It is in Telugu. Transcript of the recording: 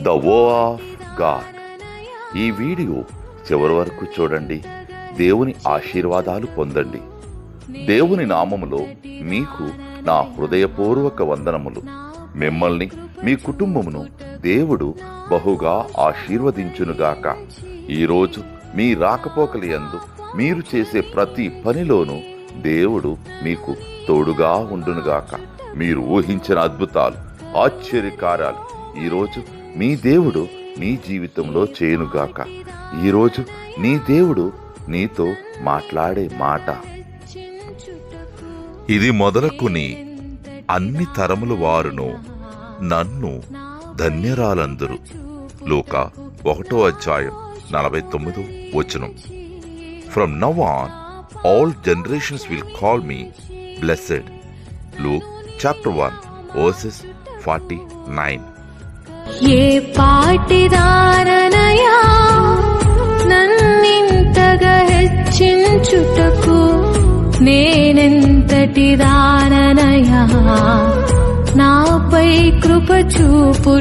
ద వో ఆఫ్ గాడ్. ఈ వీడియో చివరి వరకు చూడండి. దేవుని ఆశీర్వాదాలు పొందండి. దేవుని నామములో మీకు నా హృదయపూర్వక వందనములు. మిమ్మల్ని మీ కుటుంబమును దేవుడు బహుగా ఆశీర్వదించునుగాక. ఈరోజు మీ రాకపోకలి యందు మీరు చేసే ప్రతి పనిలోనూ దేవుడు మీకు తోడుగా ఉండునుగాక. మీరు ఊహించిన అద్భుతాలు, ఆశ్చర్యకార్యాలు ఈరోజు మీ దేవుడు నీ జీవితంలో చేయునుగాక. ఈరోజు నీ దేవుడు నీతో మాట్లాడే మాట, ఇది మొదలుకుని అన్ని తరముల వారును నన్ను ధన్యరాలందరు. లూకా 1:49. From now on, all generations will call me blessed. Luke chapter 1 verses 49. ఏ పాటిదారనయా నన్నింతగా హెచ్చించుటకు, నేనెంతటి దాననయా నాపై కృప చూపు.